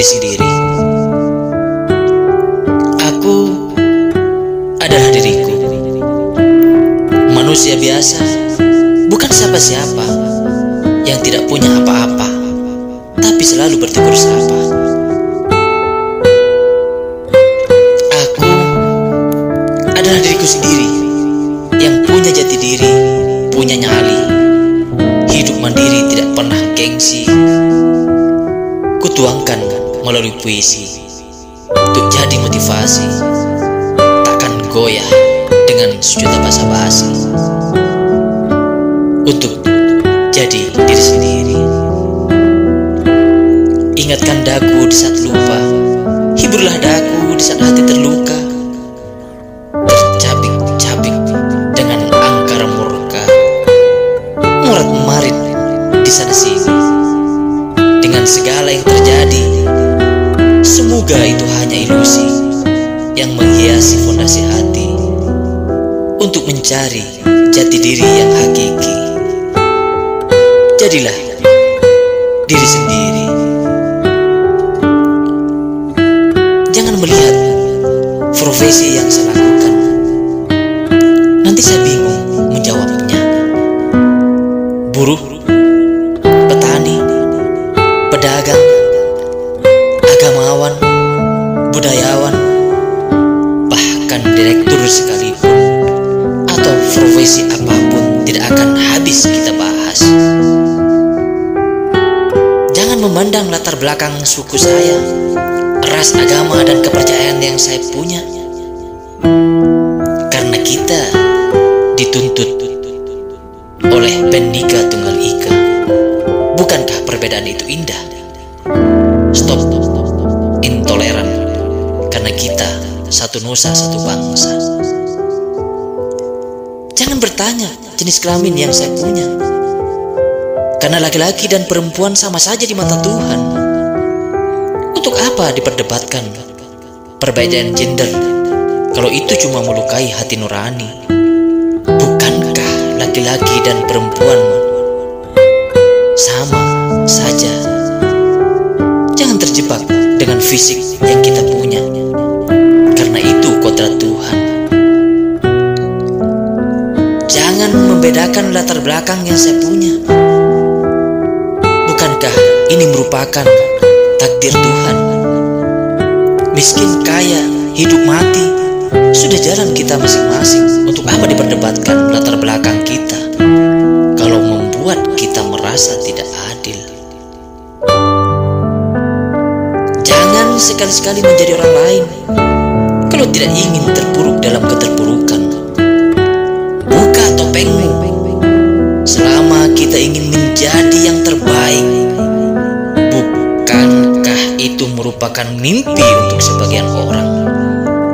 diri sendiri. Aku adalah diriku, manusia biasa, bukan siapa-siapa, yang tidak punya apa-apa, tapi selalu bertegur sapa. Aku adalah diriku sendiri, yang punya jati diri, punya nyali, hidup mandiri, tidak pernah gengsi. Kutuangkan melalui puisi untuk jadi motivasi, takkan goyah dengan sejuta basa-basi, untuk jadi diri sendiri. Ingatkan daku di saat lupa, hiburlah daku di saat hati terluka, tercabik-cabik dengan angkara murka, murat-marit di sana sini. Dengan segala yang terjadi, semoga itu hanya ilusi yang menghiasi fondasi hati untuk mencari jati diri yang hakiki. Jadilah diri sendiri. Jangan melihat profesi yang saya lakukan, nanti saya bingung menjawabnya. Buruh, petani, pedagang, agamawan, budayawan, bahkan direktur sekalipun, atau profesi apapun tidak akan habis kita bahas. Jangan memandang latar belakang suku saya, ras, agama, dan kepercayaan yang saya punya, karena kita dituntut oleh Bhinneka Tunggal Ika. Bukankah perbedaan itu indah? Stop intoleran, karena kita satu nusa, satu bangsa. Jangan bertanya jenis kelamin yang saya punya, karena laki-laki dan perempuan sama saja di mata Tuhan. Untuk apa diperdebatkan perbedaan gender kalau itu cuma melukai hati nurani? Bukankah laki-laki dan perempuan sama saja? Jangan terjebak dengan fisik yang kita punya, karena itu kodrat Tuhan. Jangan membedakan latar belakang yang saya punya. Bukankah ini merupakan takdir Tuhan? Miskin, kaya, hidup, mati, sudah jalan kita masing-masing. Untuk apa diperdebatkan latar belakang kita kalau membuat kita merasa tidak adil? Jangan sekali-sekali menjadi orang lain kalau tidak ingin terpuruk dalam keterpurukan. Buka topengmu selama kita ingin menjadi yang terbaik. Bukankah itu merupakan mimpi untuk sebagian orang?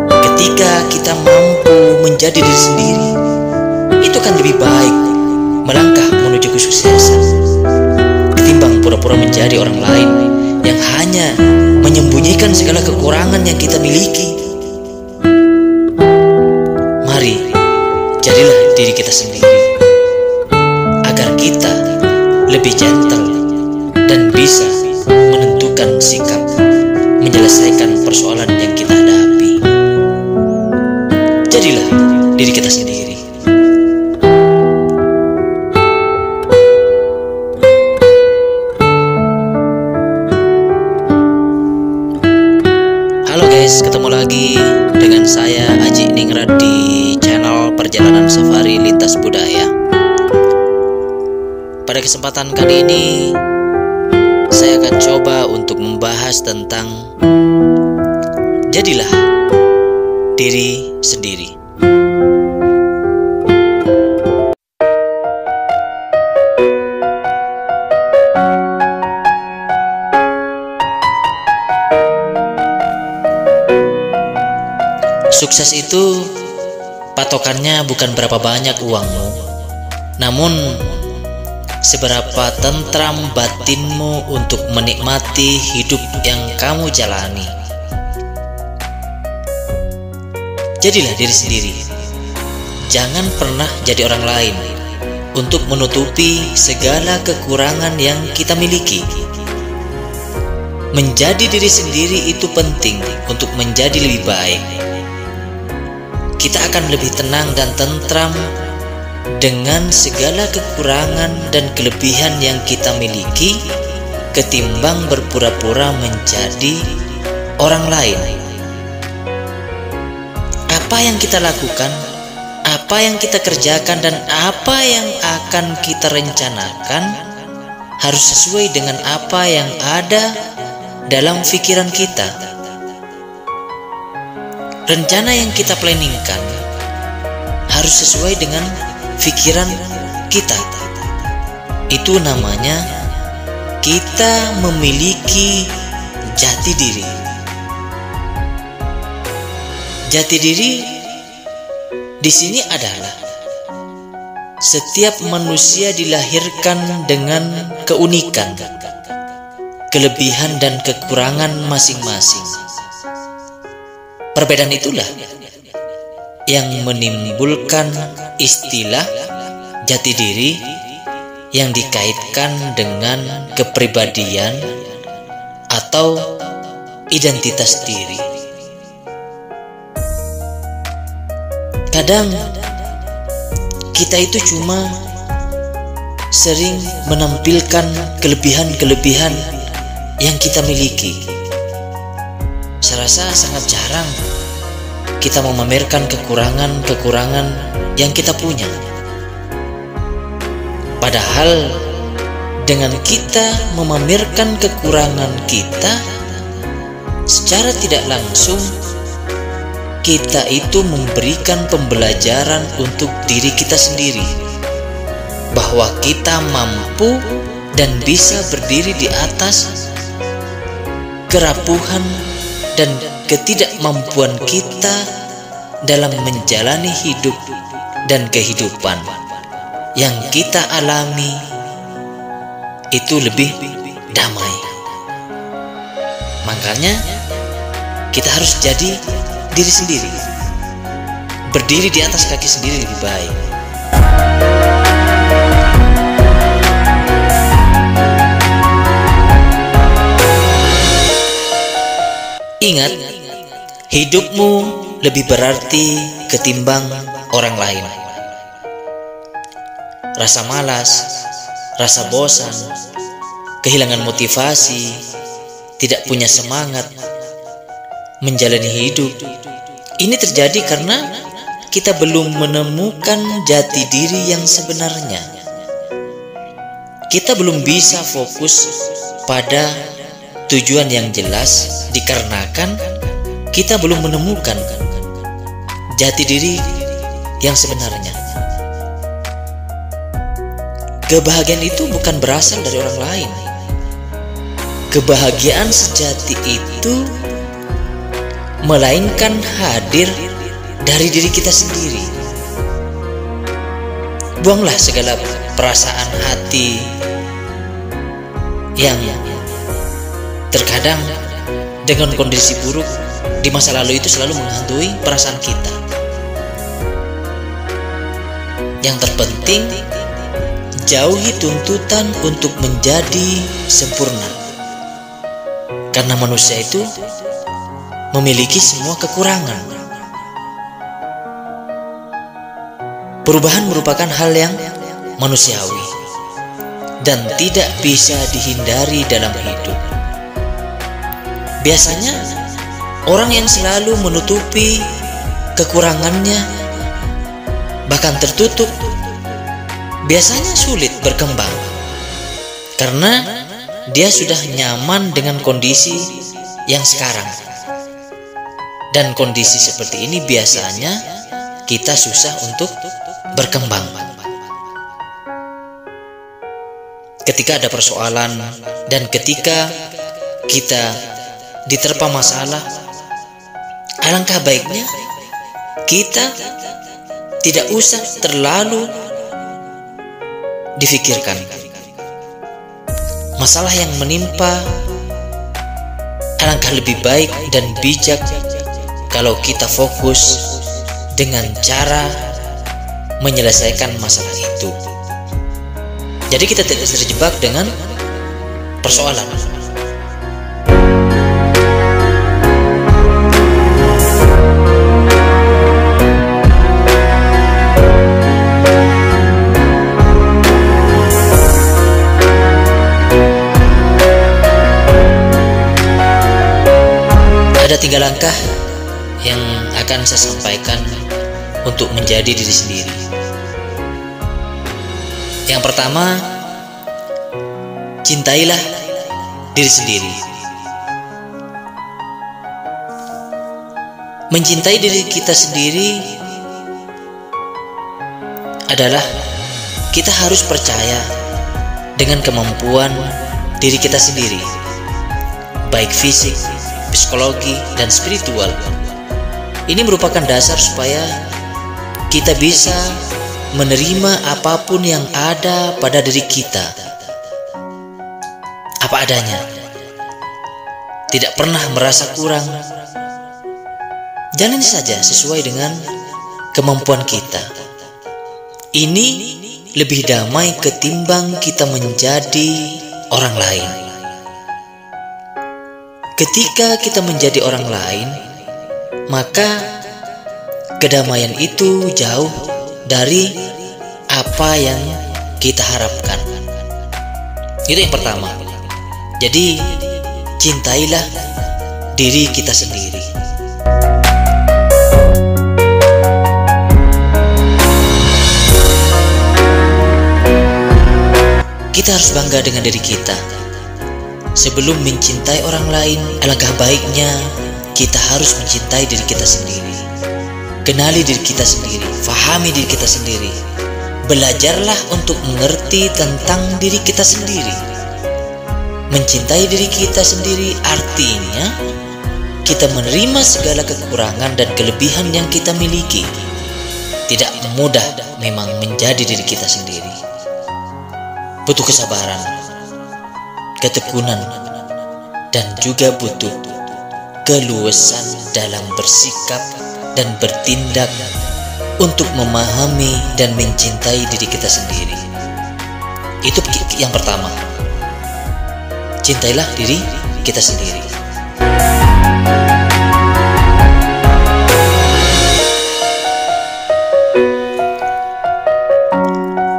Ketika kita mampu menjadi diri sendiri, itu kan lebih baik melangkah menuju kesuksesan ketimbang pura-pura menjadi orang lain yang hanya menyembunyikan segala kekurangan yang kita miliki. Mari, jadilah diri kita sendiri, agar kita lebih gentle dan bisa menentukan sikap menyelesaikan persoalan yang kita hadapi. Jadilah diri kita sendiri. Halo guys, ketemu lagi dengan saya Aji Ningrat di channel Perjalanan Safari Lintas Budaya. Pada kesempatan kali ini saya akan coba untuk membahas tentang jadilah diri sendiri. Sukses itu patokannya bukan berapa banyak uangmu, namun seberapa tentram batinmu untuk menikmati hidup yang kamu jalani. Jadilah diri sendiri. Jangan pernah jadi orang lain untuk menutupi segala kekurangan yang kita miliki. menjadi diri sendiri itu penting untuk menjadi lebih baik. Kita akan lebih tenang dan tentram dengan segala kekurangan dan kelebihan yang kita miliki ketimbang berpura-pura menjadi orang lain. Apa yang kita lakukan, apa yang kita kerjakan, dan apa yang akan kita rencanakan harus sesuai dengan apa yang ada dalam pikiran kita. Rencana yang kita planningkan harus sesuai dengan pikiran kita. Itu namanya kita memiliki jati diri. Jati diri di sini adalah setiap manusia dilahirkan dengan keunikan, kelebihan dan kekurangan masing-masing. Perbedaan itulah yang menimbulkan istilah jati diri yang dikaitkan dengan kepribadian atau identitas diri. Kadang kita itu cuma sering menampilkan kelebihan-kelebihan yang kita miliki. Saya rasa sangat jarang kita memamerkan kekurangan-kekurangan yang kita punya. Padahal dengan kita memamerkan kekurangan kita, secara tidak langsung kita itu memberikan pembelajaran untuk diri kita sendiri, bahwa kita mampu dan bisa berdiri di atas kerapuhan dan ketidakmampuan kita dalam menjalani hidup dan kehidupan yang kita alami itu lebih damai. Makanya kita harus jadi diri sendiri, berdiri di atas kaki sendiri lebih baik. Ingat, hidupmu lebih berarti ketimbang orang lain. Rasa malas, rasa bosan, kehilangan motivasi, tidak punya semangat menjalani hidup, ini terjadi karena kita belum menemukan jati diri yang sebenarnya. Kita belum bisa fokus pada tujuan yang jelas dikarenakan kita belum menemukan jati diri yang sebenarnya. Kebahagiaan itu bukan berasal dari orang lain. Kebahagiaan sejati itu melainkan hadir dari diri kita sendiri. Buanglah segala perasaan hati yang terkadang dengan kondisi buruk di masa lalu itu selalu menghantui perasaan kita. Yang terpenting, jauhi tuntutan untuk menjadi sempurna, karena manusia itu memiliki semua kekurangan. Perubahan merupakan hal yang manusiawi dan tidak bisa dihindari dalam hidup. Biasanya orang yang selalu menutupi kekurangannya, bahkan tertutup, biasanya sulit berkembang karena dia sudah nyaman dengan kondisi yang sekarang. Dan kondisi seperti ini biasanya kita susah untuk berkembang. Ketika ada persoalan dan ketika kita diterpa masalah, alangkah baiknya kita tidak usah terlalu difikirkan. Masalah yang menimpa, alangkah lebih baik dan bijak kalau kita fokus dengan cara menyelesaikan masalah itu. Jadi kita tidak terjebak dengan persoalan. langkah yang akan saya sampaikan untuk menjadi diri sendiri. Yang pertama, cintailah diri sendiri. Mencintai diri kita sendiri adalah kita harus percaya dengan kemampuan diri kita sendiri, baik fisik, psikologi, dan spiritual. Ini merupakan dasar supaya kita bisa menerima apapun yang ada pada diri kita apa adanya, tidak pernah merasa kurang. Jalani saja sesuai dengan kemampuan kita. Ini lebih damai ketimbang kita menjadi orang lain. Ketika kita menjadi orang lain, maka kedamaian itu jauh dari apa yang kita harapkan. Itu yang pertama. Jadi, cintailah diri kita sendiri. Kita harus bangga dengan diri kita. Sebelum mencintai orang lain, alangkah baiknya kita harus mencintai diri kita sendiri. Kenali diri kita sendiri, fahami diri kita sendiri. Belajarlah untuk mengerti tentang diri kita sendiri. Mencintai diri kita sendiri artinya kita menerima segala kekurangan dan kelebihan yang kita miliki. Tidak mudah memang menjadi diri kita sendiri. Butuh kesabaran, ketekunan, dan juga butuh keluasan dalam bersikap dan bertindak untuk memahami dan mencintai diri kita sendiri. Itu yang pertama. Cintailah diri kita sendiri.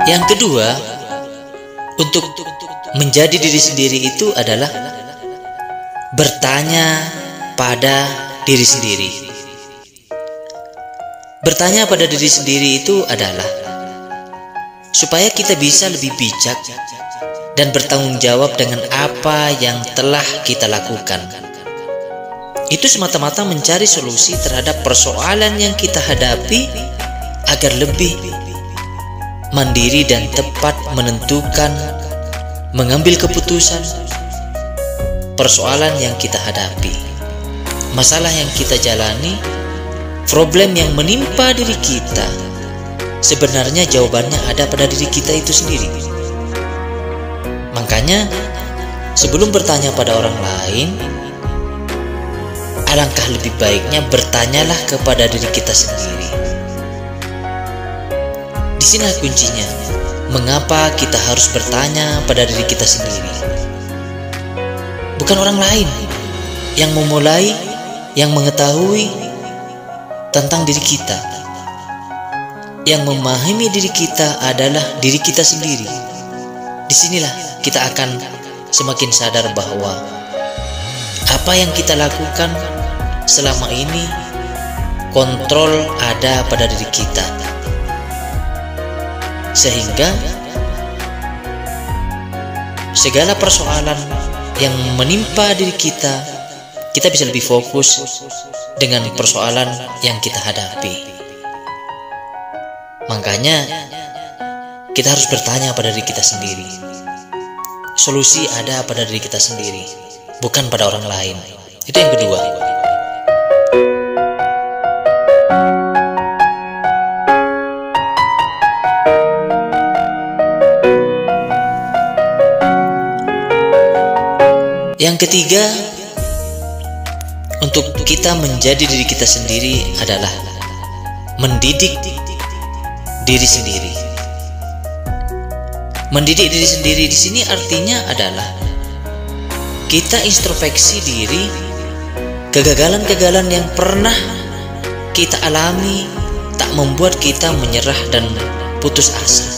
Yang kedua, untuk menjadi diri sendiri itu adalah bertanya pada diri sendiri. Bertanya pada diri sendiri itu adalah supaya kita bisa lebih bijak dan bertanggung jawab dengan apa yang telah kita lakukan. Itu semata-mata mencari solusi terhadap persoalan yang kita hadapi agar lebih mandiri dan tepat menentukan, mengambil keputusan persoalan yang kita hadapi, masalah yang kita jalani, problem yang menimpa diri kita. Sebenarnya jawabannya ada pada diri kita itu sendiri. Makanya sebelum bertanya pada orang lain, alangkah lebih baiknya bertanyalah kepada diri kita sendiri. Di sini kuncinya. Mengapa kita harus bertanya pada diri kita sendiri? Bukan orang lain yang memulai, yang mengetahui tentang diri kita. Yang memahami diri kita adalah diri kita sendiri. Disinilah kita akan semakin sadar bahwa apa yang kita lakukan selama ini kontrol ada pada diri kita. Sehingga segala persoalan yang menimpa diri kita, kita bisa lebih fokus dengan persoalan yang kita hadapi. Makanya kita harus bertanya pada diri kita sendiri. Solusi ada pada diri kita sendiri, bukan pada orang lain. Itu yang kedua. Yang ketiga, untuk kita menjadi diri kita sendiri adalah mendidik diri sendiri. Mendidik diri sendiri di sini artinya adalah kita introspeksi diri, kegagalan-kegagalan yang pernah kita alami tak membuat kita menyerah dan putus asa.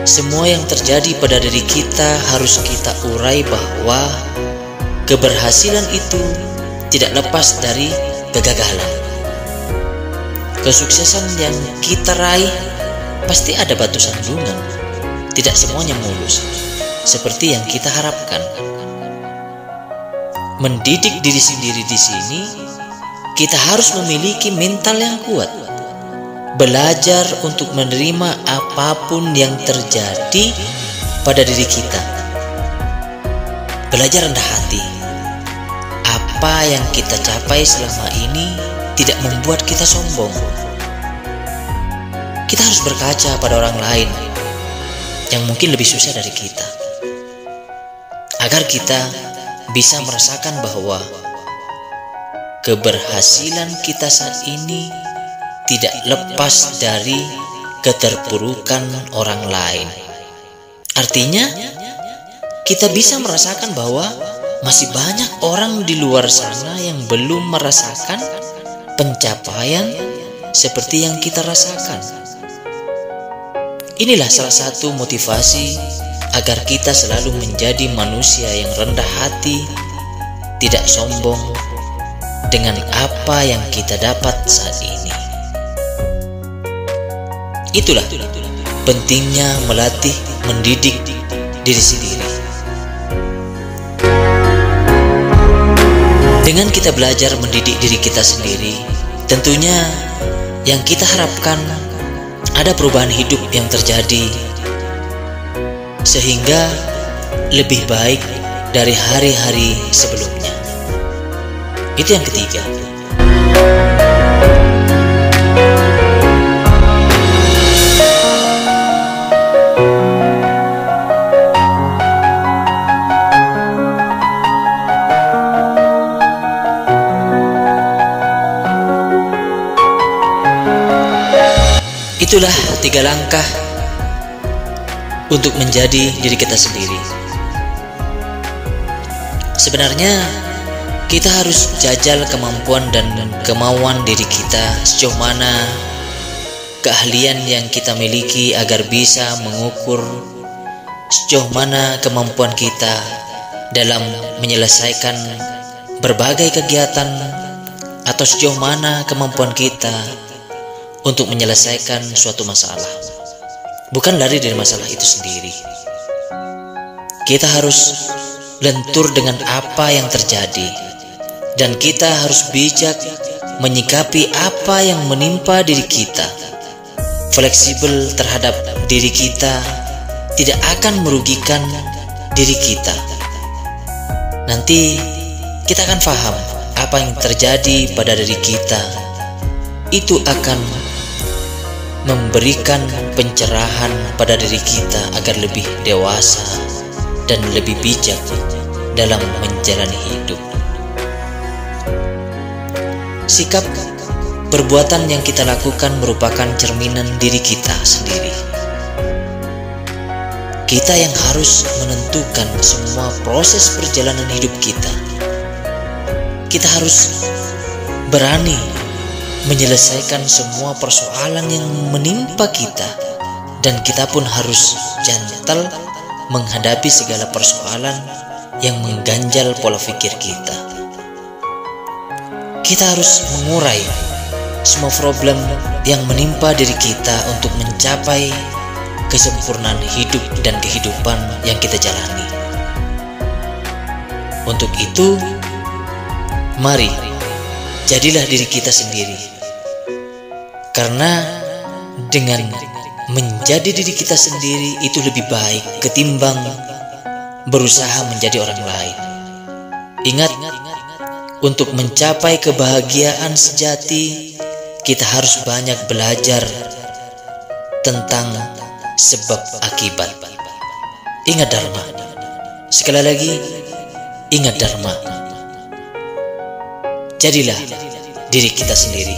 Semua yang terjadi pada diri kita harus kita urai bahwa keberhasilan itu tidak lepas dari kegagalan. Kesuksesan yang kita raih pasti ada batu sandungan. Tidak semuanya mulus seperti yang kita harapkan. Mendidik diri sendiri di sini, kita harus memiliki mental yang kuat. Belajar untuk menerima apapun yang terjadi pada diri kita. Belajar rendah hati. Apa yang kita capai selama ini tidak membuat kita sombong. Kita harus berkaca pada orang lain yang mungkin lebih susah dari kita, agar kita bisa merasakan bahwa keberhasilan kita saat ini tidak lepas dari keterpurukan orang lain. Artinya, kita bisa merasakan bahwa masih banyak orang di luar sana yang belum merasakan pencapaian seperti yang kita rasakan. Inilah salah satu motivasi agar kita selalu menjadi manusia yang rendah hati, tidak sombong dengan apa yang kita dapat saat ini. Itulah pentingnya melatih, mendidik diri sendiri. Dengan kita belajar mendidik diri kita sendiri, tentunya yang kita harapkan ada perubahan hidup yang terjadi, sehingga lebih baik dari hari-hari sebelumnya. Itu yang ketiga. Itulah 3 langkah untuk menjadi diri kita sendiri. Sebenarnya kita harus jajal kemampuan dan kemauan diri kita, sejauh mana keahlian yang kita miliki agar bisa mengukur sejauh mana kemampuan kita dalam menyelesaikan berbagai kegiatan, atau sejauh mana kemampuan kita untuk menyelesaikan suatu masalah. Bukan lari dari masalah itu sendiri. Kita harus lentur dengan apa yang terjadi, dan kita harus bijak menyikapi apa yang menimpa diri kita. Fleksibel terhadap diri kita tidak akan merugikan diri kita. Nanti kita akan paham apa yang terjadi pada diri kita. Itu akan memberikan pencerahan pada diri kita agar lebih dewasa dan lebih bijak dalam menjalani hidup. Sikap perbuatan yang kita lakukan merupakan cerminan diri kita sendiri. Kita yang harus menentukan semua proses perjalanan hidup kita. Kita harus berani menyelesaikan semua persoalan yang menimpa kita, dan kita pun harus jantel menghadapi segala persoalan yang mengganjal pola pikir kita. Kita harus mengurai semua problem yang menimpa diri kita untuk mencapai kesempurnaan hidup dan kehidupan yang kita jalani. Untuk itu, mari jadilah diri kita sendiri. Karena dengan menjadi diri kita sendiri itu lebih baik ketimbang berusaha menjadi orang lain. Ingat, untuk mencapai kebahagiaan sejati, kita harus banyak belajar tentang sebab akibat. Ingat Dharma. Sekali lagi, ingat Dharma. Jadilah diri kita sendiri.